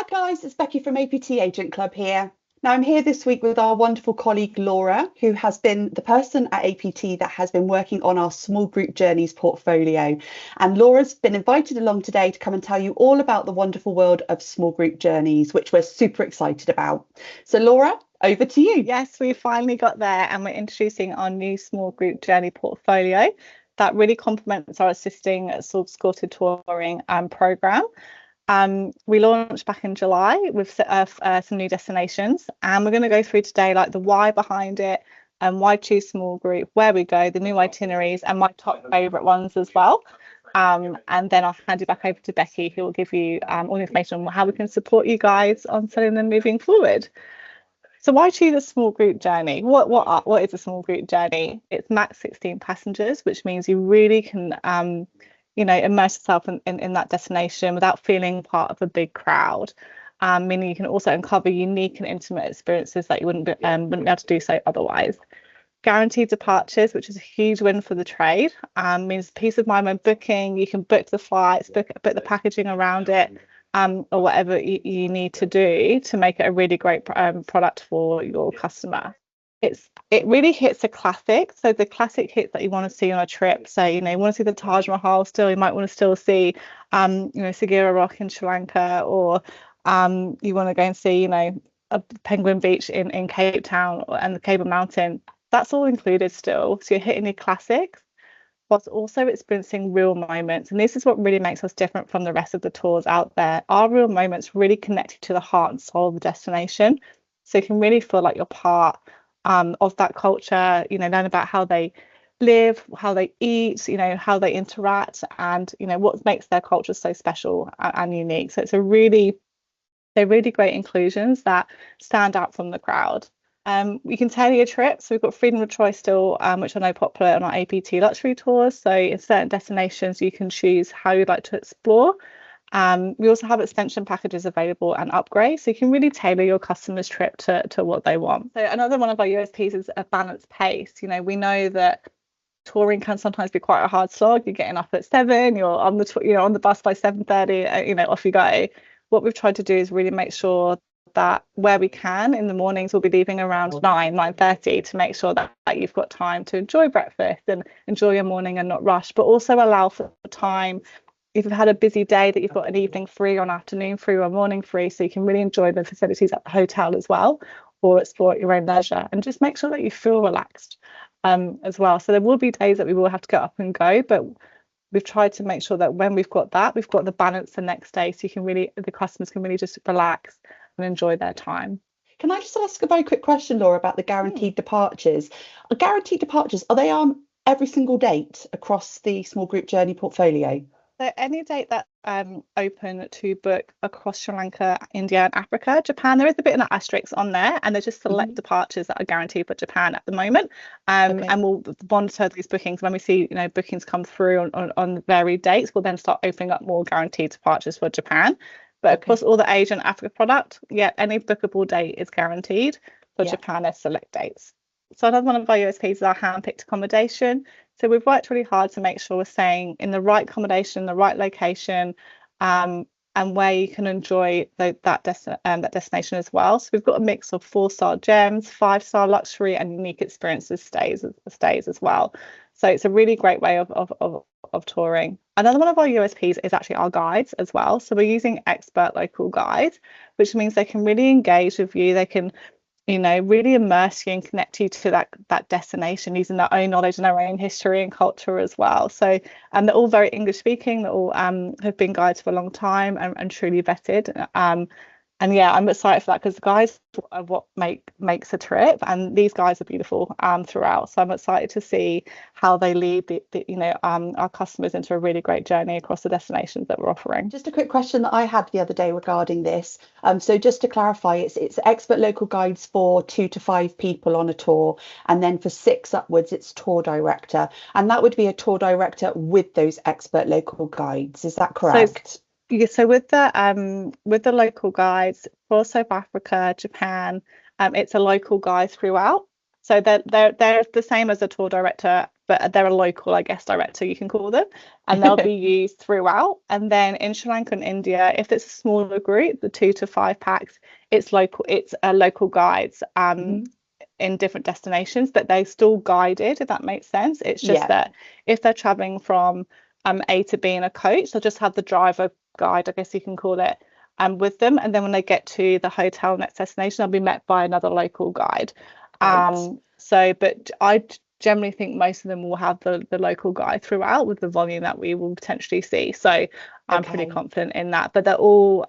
Hi guys, it's Becky from APT Agent Club here. Now I'm here this week with our wonderful colleague Laura, who has been the person at APT that has been working on our small group journeys portfolio. And Laura's been invited along today to come and tell you all about the wonderful world of small group journeys, which we're super excited about. So Laura, over to you. Yes, we finally got there and we're introducing our new small group journey portfolio that really complements our assisting escorted touring program. We launched back in July with some new destinations, and we're going to go through today like the why behind it and why choose small group, where we go, the new itineraries, and my top favourite ones as well. And then I'll hand it back over to Becky, who will give you all the information on how we can support you guys on selling them moving forward. So why choose a small group journey? What is a small group journey? It's max 16 passengers, which means you really can immerse yourself in that destination without feeling part of a big crowd. Meaning you can also uncover unique and intimate experiences that you wouldn't be able to do so otherwise. Guaranteed departures, which is a huge win for the trade, means peace of mind when booking. You can book the flights, book the packaging around it, or whatever you need to do to make it a really great product for your customer. It really hits a classic. So the classic hits that you want to see on a trip. So, you want to see the Taj Mahal still, you might want to still see, Sagira Rock in Sri Lanka, or you want to go and see, a Penguin Beach in Cape Town and the Cable Mountain. That's all included still. So you're hitting your classics, whilst also experiencing real moments. And this is what really makes us different from the rest of the tours out there. Our real moments really connect you to the heart and soul of the destination. So you can really feel like you're part of that culture, learn about how they live, how they eat, how they interact, and what makes their culture so special and unique. So they're really great inclusions that stand out from the crowd. You can tailor your trip. So we've got freedom of choice still, which I know popular on our APT luxury tours. So in certain destinations, you can choose how you'd like to explore. We also have extension packages available and upgrades, so you can really tailor your customer's trip to what they want. So another one of our USPs is a balanced pace. We know that touring can sometimes be quite a hard slog. You're getting up at 7, you're on the bus by 7:30, off you go. What we've tried to do is really make sure that where we can in the mornings, we'll be leaving around 9:30 to make sure that you've got time to enjoy breakfast and enjoy your morning and not rush, but also allow for time if you've had a busy day that you've got an evening free or an afternoon free or a morning free, so you can really enjoy the facilities at the hotel as well, or explore at your own leisure, and just make sure that you feel relaxed as well. So there will be days that we will have to get up and go, but we've tried to make sure that when we've got the balance the next day, so the customers can really just relax and enjoy their time. Can I just ask a very quick question, Laura, about the guaranteed departures? Guaranteed departures, are they on every single date across the small group journey portfolio? So any date that's open to book across Sri Lanka, India and Africa. Japan, there is a bit of an asterisk on there, and there's just select departures that are guaranteed for Japan at the moment. And we'll monitor these bookings when we see bookings come through on varied dates. We'll then start opening up more guaranteed departures for Japan. But across all the Asia and Africa product, any bookable date is guaranteed. For Japan, there's select dates. So another one of our USPs is our hand-picked accommodation. So we've worked really hard to make sure we're staying in the right accommodation, the right location, and where you can enjoy that destination as well. So we've got a mix of 4-star gems, 5-star luxury, and unique experiences stays as well. So it's a really great way of touring. Another one of our USPs is actually our guides as well. So we're using expert local guides, which means they can really engage with you. They can really immerse you and connect you to that destination using their own knowledge and their own history and culture as well. So, and they're all very English speaking. They all have been guides for a long time and truly vetted. And I'm excited for that, because the guys are what makes a trip, and these guys are beautiful throughout. So I'm excited to see how they lead our customers into a really great journey across the destinations that we're offering. Just a quick question that I had the other day regarding this. So just to clarify, it's expert local guides for 2 to 5 people on a tour, and then for 6 upwards, it's tour director, and that would be a tour director with those expert local guides. Is that correct? So with the local guides for South Africa, Japan, it's a local guide throughout. So they're the same as a tour director but they're a local, I guess, director, you can call them, and they'll be used throughout. And then in Sri Lanka and India, if it's a smaller group, the 2 to 5 packs, it's local guides in different destinations, but they're still guided, if that makes sense. It's just that if they're traveling from A to B in a coach, they'll just have the driver guide, I guess you can call it, with them, and then when they get to the hotel next destination, they'll be met by another local guide. But I generally think most of them will have the local guide throughout with the volume that we will potentially see. So I'm pretty confident in that. But they're all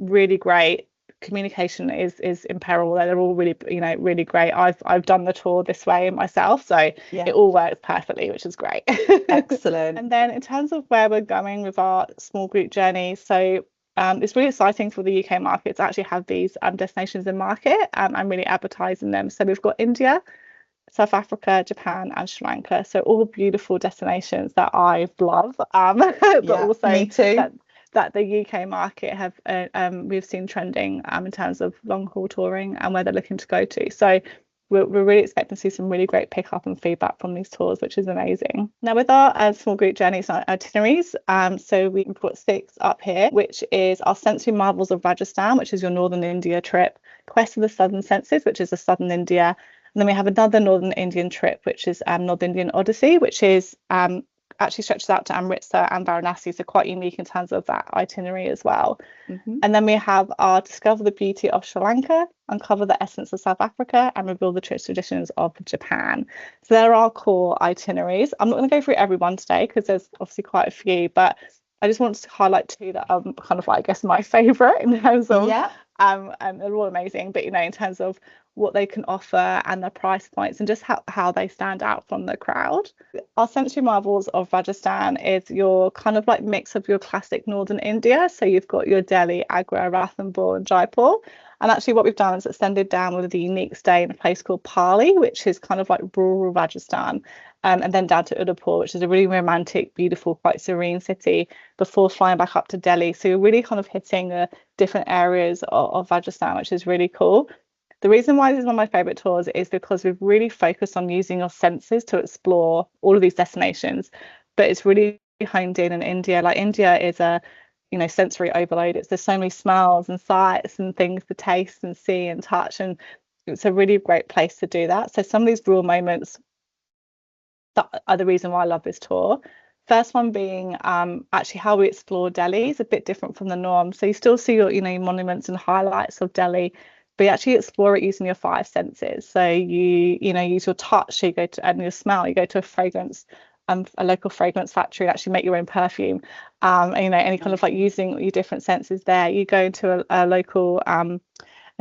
really great. Communication is impeccable. They're all really, really great. I've done the tour this way myself, so it all works perfectly, which is great. Excellent. And then in terms of where we're going with our small group journey, so it's really exciting for the UK market to actually have these destinations in market and really advertising them. So we've got India, South Africa, Japan, and Sri Lanka. So all beautiful destinations that I love, but also me too. That the UK market have we've seen trending in terms of long haul touring and where they're looking to go to. So we're really expecting to see some really great pickup and feedback from these tours, which is amazing. Now with our small group journeys and itineraries, so we've got 6 up here, which is our Sensory Marvels of Rajasthan, which is your Northern India trip, Quest of the Southern Senses, which is the Southern India, and then we have another Northern Indian trip, which is North Indian Odyssey, which is actually stretches out to Amritsar and Varanasi, so quite unique in terms of that itinerary as well. And then we have our Discover the Beauty of Sri Lanka, Uncover the Essence of South Africa, and Reveal the Traditions of Japan. So there are our core itineraries. I'm not going to go through every one today because there's obviously quite a few, but I just wanted to highlight 2 that are kind of like, I guess, my favourite in terms of and they're all amazing, but in terms of what they can offer and their price points and just how they stand out from the crowd. Our Sensory Marvels of Rajasthan is your kind of like mix of your classic Northern India. So you've got your Delhi, Agra, Ranthambore and Jaipur. And actually what we've done is extended down with a unique stay in a place called Pali, which is kind of like rural Rajasthan. And then down to Udaipur, which is a really romantic, beautiful, quite serene city before flying back up to Delhi. So you're really kind of hitting different areas of Rajasthan, which is really cool. The reason why this is one of my favourite tours is because we've really focused on using your senses to explore all of these destinations, but it's really honed in India. Like India is a sensory overload. There's so many smells and sights and things to taste and see and touch, and it's a really great place to do that. So some of these real moments that are the reason why I love this tour. First one being actually how we explore Delhi is a bit different from the norm. So you still see your your monuments and highlights of Delhi, but you actually explore it using your 5 senses. So you use your touch, so you go to, and your smell, you go to a local fragrance factory and actually make your own perfume. Any kind of like using your different senses there. You go into a local and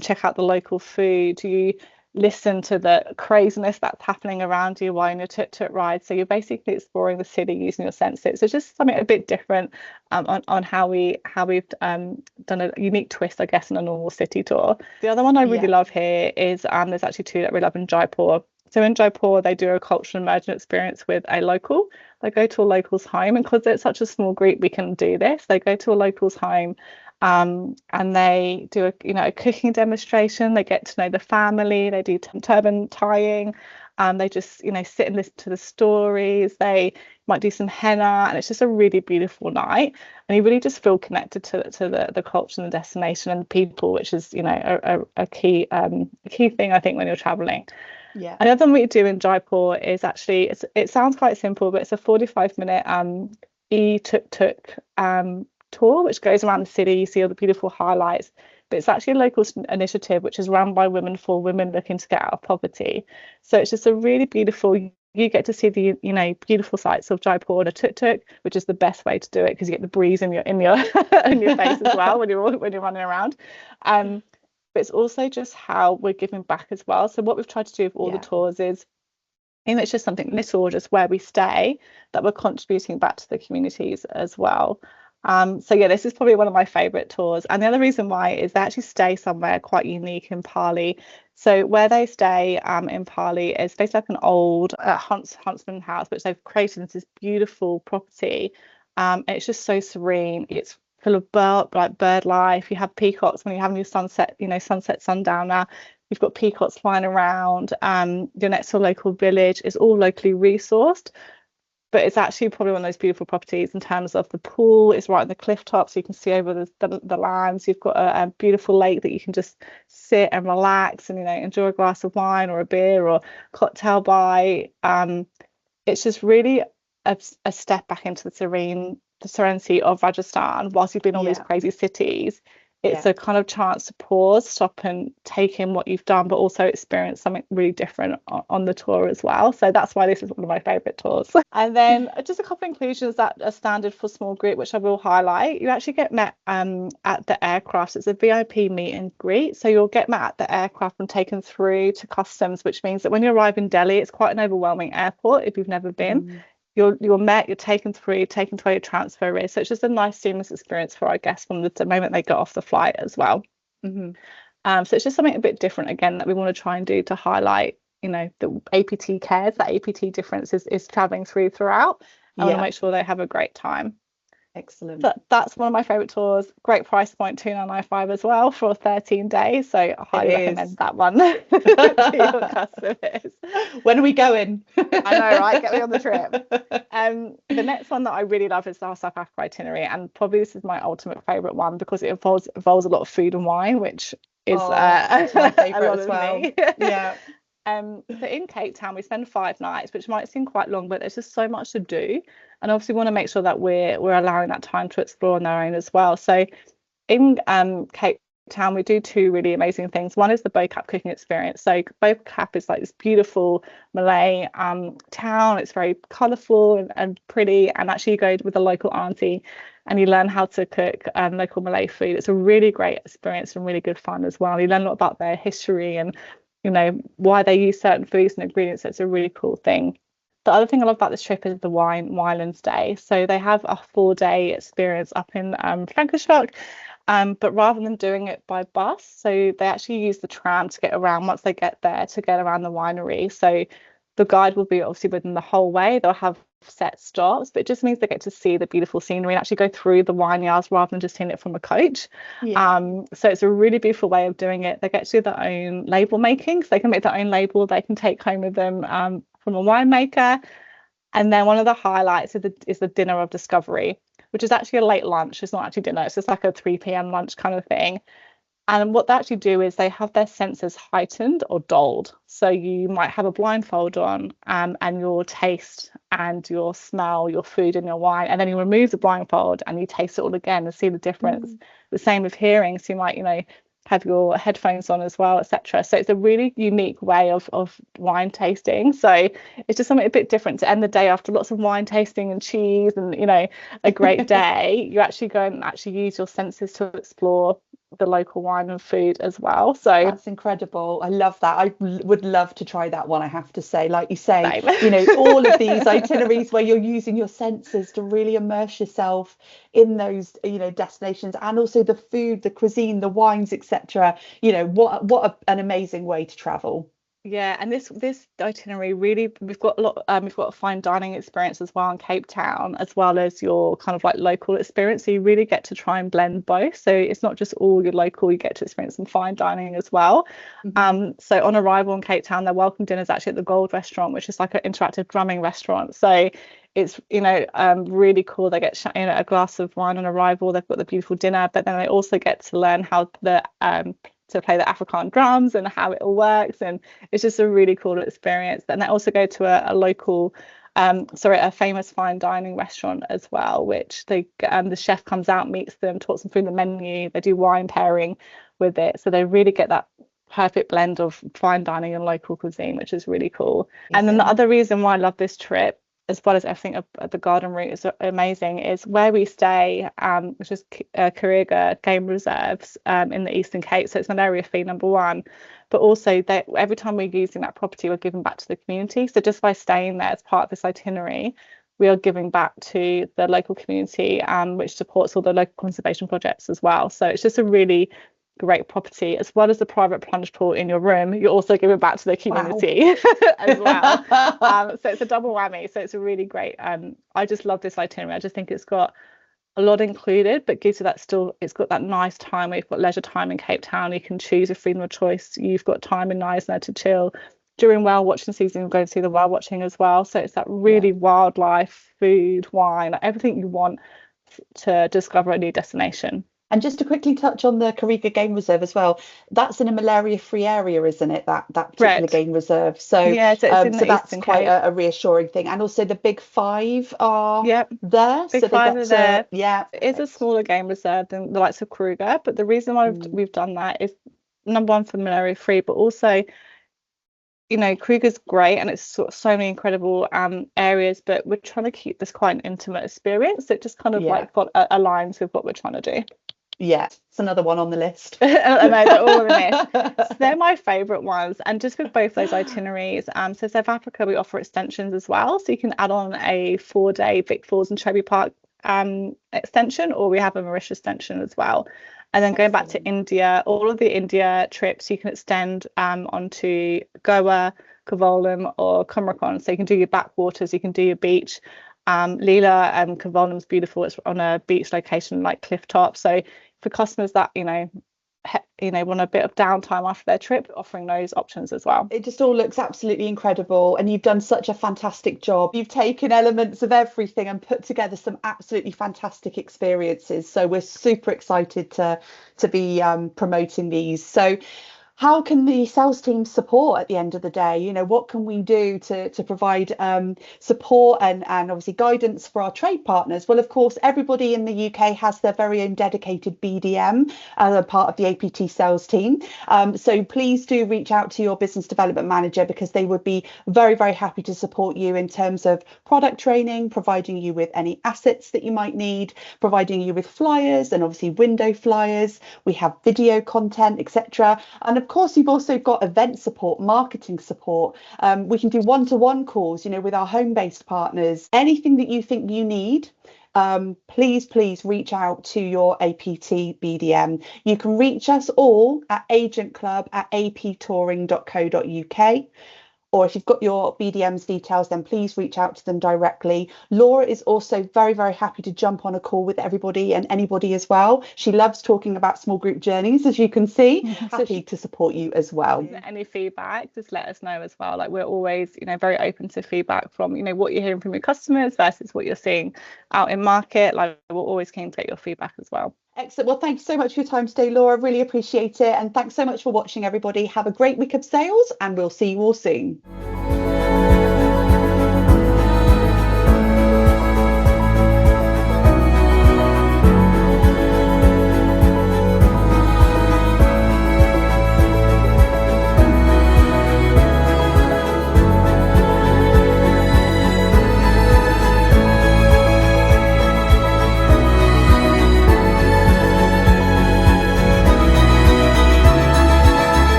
check out the local food. You listen to the craziness that's happening around you while in your tuk-tuk ride. So you're basically exploring the city using your senses. So just something a bit different on how we've done a unique twist, I guess, in a normal city tour. The other one I really love here is there's actually 2 that we love in Jaipur. So in Jaipur, they do a cultural immersion experience with a local. They go to a local's home, and because it's such a small group, we can do this. They go to a local's home, and they do a cooking demonstration. They get to know the family. They do turban tying. They just sit and listen to the stories. They might do some henna, and it's just a really beautiful night. And you really just feel connected to the culture and the destination and the people, which is a key thing, I think, when you're traveling. Yeah. Another thing we do in Jaipur is actually it sounds quite simple, but it's a 45-minute e-tuk-tuk tour which goes around the city. You see all the beautiful highlights, but it's actually a local initiative which is run by women for women looking to get out of poverty. So it's just a really beautiful. You get to see the beautiful sights of Jaipur on a tuk-tuk, which is the best way to do it because you get the breeze in your in your face as well when you're running around. But it's also just how we're giving back as well. So what we've tried to do with all the tours is, it's just something little, just where we stay, that we're contributing back to the communities as well. So this is probably one of my favourite tours. And the other reason why is they actually stay somewhere quite unique in Pali. So where they stay in Pali is basically like an old huntsman house, which they've created into this beautiful property. And it's just so serene. It's full of bird life. You have peacocks when you're having your sunset, sundowner. You've got peacocks flying around. You're next to a local village. It's all locally resourced, but it's actually probably one of those beautiful properties in terms of the pool. It's right on the cliff top, so you can see over the lands. You've got a beautiful lake that you can just sit and relax and, enjoy a glass of wine or a beer or cocktail by. It's just really a step back into the serenity of Rajasthan whilst you've been all these crazy cities. It's a kind of chance to pause, stop and take in what you've done, but also experience something really different on the tour as well. So that's why this is one of my favourite tours. And then just a couple of inclusions that are standard for small group, which I will highlight. You actually get met at the aircraft. It's a VIP meet and greet. So you'll get met at the aircraft and taken through to customs, which means that when you arrive in Delhi, it's quite an overwhelming airport if you've never been. You're met, you're taken through, taken to where your transfer is. So it's just a nice seamless experience for our guests from the moment they get off the flight as well. So it's just something a bit different again that we want to try and do to highlight, the APT cares, that APT difference is traveling throughout. I want to make sure they have a great time. Excellent. That's one of my favorite tours. Great price point, 2,995 as well for 13 days. So I highly recommend that one to your customers. When are we going? I know, right? Get me on the trip. The next one that I really love is our South Africa itinerary, and probably this is my ultimate favorite one because it involves a lot of food and wine, which is my favorite as well. Yeah. So in Cape Town we spend 5 nights, which might seem quite long, but there's just so much to do, and obviously we want to make sure that we're allowing that time to explore on their own as well. So in Cape Town we do 2 really amazing things. One is the Bokap cooking experience. So Bokap is like this beautiful Malay town. It's very colourful and pretty, and actually you go with a local auntie and you learn how to cook local Malay food. It's a really great experience and really good fun as well. You learn a lot about their history and why they use certain foods and ingredients. So it's a really cool thing. The other thing I love about this trip is the Winelands Day. So they have a 4-day experience up in Frankfurt, but rather than doing it by bus, so they actually use the tram to get around once they get there, to get around the winery. So the guide will be obviously with them the whole way. They'll have set stops, but it just means they get to see the beautiful scenery and actually go through the vineyards rather than just seeing it from a coach. So it's a really beautiful way of doing it. They get to do their own label making, so they can make their own label they can take home with them from a winemaker. And then one of the highlights is the dinner of discovery, which is actually a late lunch. It's not actually dinner, it's just like a 3 p.m. lunch kind of thing. And what they actually do is they have their senses heightened or dulled. So you might have a blindfold on and you'll taste and you'll smell your food and your wine, and then you remove the blindfold and you taste it all again and see the difference. The same with hearing. So you might, have your headphones on as well, etc. So it's a really unique way of wine tasting. So it's just something a bit different to end the day after lots of wine tasting and cheese and, a great day. You actually go and actually use your senses to explore the local wine and food as well. So that's incredible. I love that. I would love to try that one, I have to say. Like you say, all of these itineraries where you're using your senses to really immerse yourself in those destinations, and also the food, the cuisine, the wines, etc. What an amazing way to travel. Yeah, and this itinerary really, we've got a fine dining experience as well in Cape Town, as well as your kind of like local experience. So you really get to try and blend both. So it's not just all your local, you get to experience some fine dining as well. So on arrival in Cape Town, their welcome dinner is actually at the Gold Restaurant, which is like an interactive drumming restaurant. So it's really cool. They get a glass of wine on arrival. They've got the beautiful dinner, but then they also get to learn how to play the African drums and how it all works, and it's just a really cool experience. And they also go to a local a famous fine dining restaurant as well, which the chef comes out, meets them, talks them through the menu. They do wine pairing with it, so they really get that perfect blend of fine dining and local cuisine, which is really cool. And then the other reason why I love this trip, as well as everything at the garden route is amazing, is where we stay, which is Kariga Game Reserves in the Eastern Cape. So it's malaria free, number one, but also every time we're using that property, we're giving back to the community. So just by staying there as part of this itinerary, we are giving back to the local community, which supports all the local conservation projects as well. So it's just a really great property. As well as the private plunge pool in your room, you're also giving back to the community. As well. So it's a double whammy. So it's a really great I just love this itinerary. I just think it's got a lot included, but gives you that still, it's got that nice time where you've got leisure time in Cape Town. You can choose a freedom of choice. You've got time in Knysna to chill. During whale watching season, you're going to see the whale watching as well. So it's that really wildlife, food, wine, like everything you want to discover a new destination. And just to quickly touch on the Kariga Game Reserve as well, that's in a malaria-free area, isn't it? That particular Correct. game reserve. So Yeah, so it's in the that's Eastern quite Cape. a reassuring thing. And also the Big Five are there, Big so they Five get are to there. It's a perfect. smaller game reserve than the likes of Kruger, but the reason why we've done that is number one for malaria free, but also, you know, Kruger's great and it's so many incredible areas, but we're trying to keep this quite an intimate experience that just kind of like aligns with what we're trying to do. Yeah, it's another one on the list. I know, they're all on the list. So they're my favourite ones. And just with both those itineraries, so South Africa, we offer extensions as well. So you can add on a 4-day Vic Falls and Chobe Park extension, or we have a Mauritius extension as well. And then going back to India, all of the India trips you can extend onto Goa, Kovalam, or Kumarakom. So you can do your backwaters, you can do your beach. Leela and Kovalam's beautiful. It's on a beach location like cliff top. So for customers that want a bit of downtime after their trip, offering those options as well. It just all looks absolutely incredible, and you've done such a fantastic job. You've taken elements of everything and put together some absolutely fantastic experiences. So we're super excited to be promoting these. So how can the sales team support at the end of the day? You know, what can we do to provide support and obviously guidance for our trade partners? Well, of course, everybody in the UK has their very own dedicated BDM as a part of the APT sales team. So please do reach out to your business development manager, because they would be very, very happy to support you in terms of product training, providing you with any assets that you might need, providing you with flyers and obviously window flyers. We have video content, etc. And of course, you've also got event support, marketing support. We can do one-to-one calls, you know, with our home-based partners. Anything that you think you need, please reach out to your APT BDM. You can reach us all at agentclub@aptouring.co.uk. Or if you've got your BDM's details, then please reach out to them directly. Laura is also very, very happy to jump on a call with everybody and anybody as well. She loves talking about small group journeys, as you can see. Happy to support you as well. Any feedback, just let us know as well. Like, we're always, you know, very open to feedback from, you know, what you're hearing from your customers versus what you're seeing out in market. Like, we're always keen to get your feedback as well. Excellent. Well, thanks so much for your time today, Laura. Really appreciate it. And thanks so much for watching, everybody. Have a great week of sales, and we'll see you all soon.